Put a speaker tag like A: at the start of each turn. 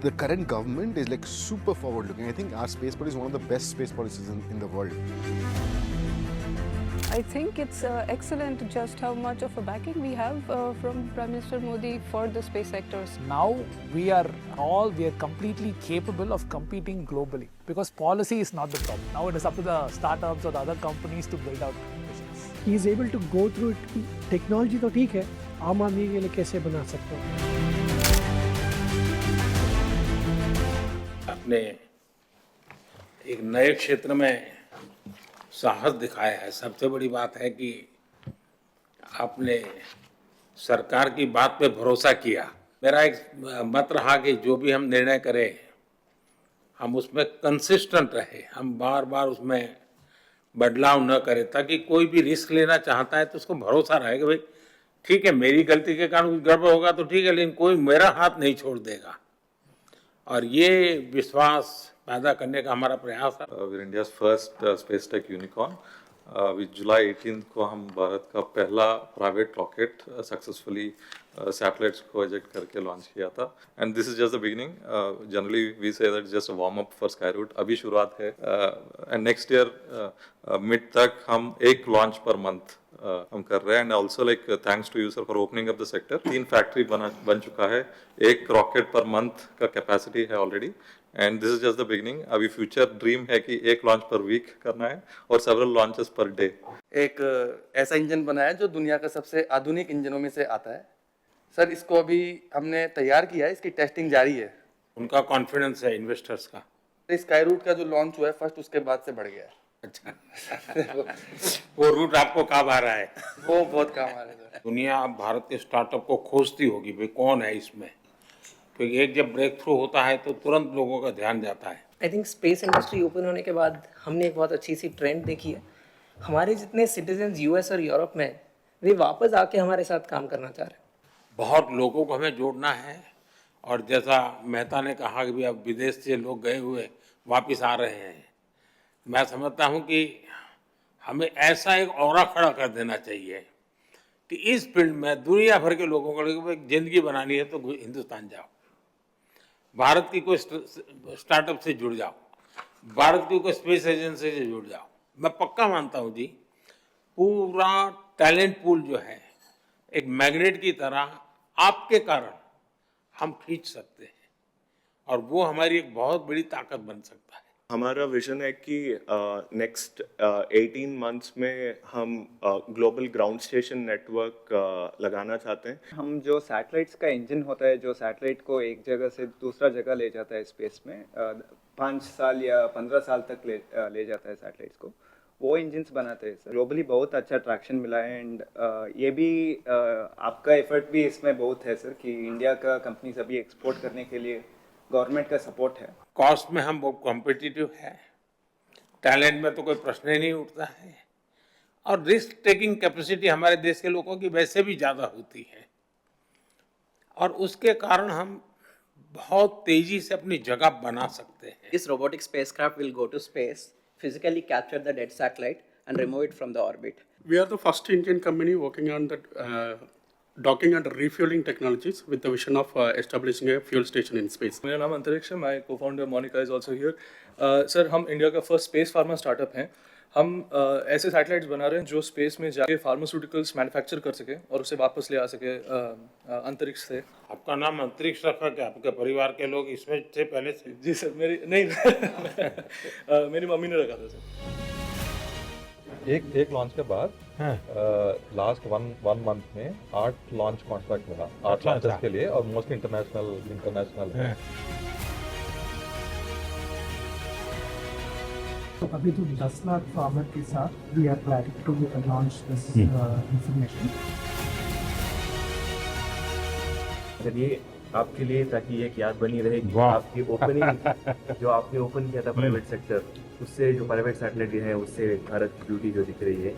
A: the current government is like super forward looking. I think our space policy is one of the best space policies in the world.
B: I think it's excellent just how much of a backing we have from Prime Minister Modi for the space sectors.
C: Now we are completely capable of competing globally because policy is not the problem. Now it is up to the startups or the other companies to build out missions.
D: He is able to go through it. Technology तो ठीक है, आम आदमी के लिए कैसे बना सकते हो?
E: आपने एक नए क्षेत्र में साहस दिखाया है। सबसे बड़ी बात है कि आपने सरकार की बात पे भरोसा किया। मेरा एक मत रहा कि जो भी हम निर्णय करें हम उसमें कंसिस्टेंट रहे, हम बार बार उसमें बदलाव न करें, ताकि कोई भी रिस्क लेना चाहता है तो उसको भरोसा रहे कि भाई ठीक है, मेरी गलती के कारण कुछ गड़बड़ होगा तो ठीक है, लेकिन कोई मेरा हाथ नहीं छोड़ देगा। और ये विश्वास पैदा करने का हमारा प्रयास है।
F: We're India's first space tech unicorn. With July 18th को हम भारत का पहला प्राइवेट रॉकेट सक्सेसफुली सैटेलाइट्स को इजेक्ट करके लॉन्च किया था। And this is just the beginning. Generally we say that just a warm up for Skyroot. अभी शुरुआत है एंड नेक्स्ट ईयर मिड तक हम एक लॉन्च पर मंथ हम कर रहे हैं। And also like thanks to you sir for opening up the sector. 3 factory बन चुका है, 1 रॉकेट पर मंथ का कैपेसिटी है already. And this is just the beginning. अभी फ्यूचर ड्रीम है कि 1 लॉन्च पर वीक करना है और सेवरल लॉन्चेस पर डे।
G: एक ऐसा इंजन बनाया जो दुनिया का सबसे आधुनिक इंजनों में से आता है। सर इसको अभी हमने तैयार किया है, इसकी टेस्टिंग जारी है।
E: उनका कॉन्फिडेंस है इन्वेस्टर्स का।
G: स्काई रूट का जो लॉन्च हुआ है फर्स्ट, उसके बाद से बढ़ गया है।
E: अच्छा वो रूट आपको काम आ रहा है?
G: वो बहुत काम आ रहा है सर।
E: दुनिया अब भारत के स्टार्टअप को खोजती होगी, भाई कौन है इसमें, क्योंकि एक जब ब्रेक थ्रू होता है तो तुरंत लोगों का ध्यान जाता है।
H: I think space industry open होने के बाद हमने एक बहुत अच्छी सी ट्रेंड देखी है। हमारे जितने सिटीजन्स यूएस और यूरोप में हैं, वे वापस आके हमारे साथ काम करना चाह रहे हैं।
E: बहुत लोगों को हमें जोड़ना है। और जैसा मेहता ने कहा कि भी अब विदेश से लोग गए हुए वापस आ रहे हैं, मैं समझता हूँ कि हमें ऐसा एक ऑरा खड़ा कर देना चाहिए कि इस फील्ड में दुनिया भर के लोगों को एक जिंदगी बनानी है तो हिंदुस्तान जाओ, भारत की कोई स्टार्टअप से जुड़ जाओ, भारत की कोई स्पेस एजेंसी से जुड़ जाओ। मैं पक्का मानता हूँ जी, पूरा टैलेंट पूल जो है एक मैग्नेट की तरह आपके कारण हम खींच सकते हैं और वो हमारी एक बहुत बड़ी ताकत बन सकता है।
I: हमारा विजन है कि नेक्स्ट 18 मंथ्स में हम ग्लोबल ग्राउंड स्टेशन नेटवर्क लगाना चाहते हैं।
J: हम जो सैटेलाइट्स का इंजन होता है, जो सैटेलाइट को एक जगह से दूसरा जगह ले जाता है स्पेस में, 5 साल या 15 साल तक ले जाता है सैटेलाइट्स को, वो इंजन्स बनाते हैं सर। ग्लोबली बहुत अच्छा ट्रैक्शन मिला है। एंड ये भी आपका एफर्ट भी इसमें बहुत है सर कि इंडिया का कंपनीज अभी एक्सपोर्ट करने के लिए गवर्नमेंट का सपोर्ट है।
E: कॉस्ट में हम बहुत कॉम्पिटिटिव है, टैलेंट में तो कोई प्रश्न ही नहीं उठता है, और रिस्क टेकिंग कैपेसिटी हमारे देश के लोगों की वैसे भी ज़्यादा होती है, और उसके कारण हम बहुत तेजी से अपनी जगह बना सकते हैं।
H: This robotic spacecraft will go to space, physically capture the dead satellite and remove it from the orbit.
K: We are the first Indian company working on that docking and refueling technologies with the vision of establishing a fuel station in space.
L: मेरा नाम अंतरिक्ष है, my co-founder Monika is also here. Sir हम India का first space pharma startup हैं। हम ऐसे satellites बना रहे हैं जो स्पेस में जाके फार्मास्यूटिकल्स मैन्युफैक्चर कर सके और उसे वापस ले आ सके अंतरिक्ष से।
E: आपका नाम अंतरिक्ष रखा क्या आपके परिवार के लोग इसमें से पहले से?
L: जी सर, मेरी नहीं मेरी मम्मी ने रखा था सर।
F: एक लॉन्च के बाद लास्ट वन मंथ में 8 लॉन्च कॉन्ट्रैक्ट मिला 8 लॉन्चेस के लिए, और मोस्टली इंटरनेशनल है।
D: तो अभी तो 10 लाख फार्मर के साथ we are planning to launch this information.
M: चलिए आपके लिए, ताकि एक याद बनी रहे कि आपकी ओपनिंग जो आपने ओपन किया था प्राइवेट सेक्टर, उससे जो प्राइवेट सैटेलाइट है उससे भारत की ब्यूटी जो दिख रही है।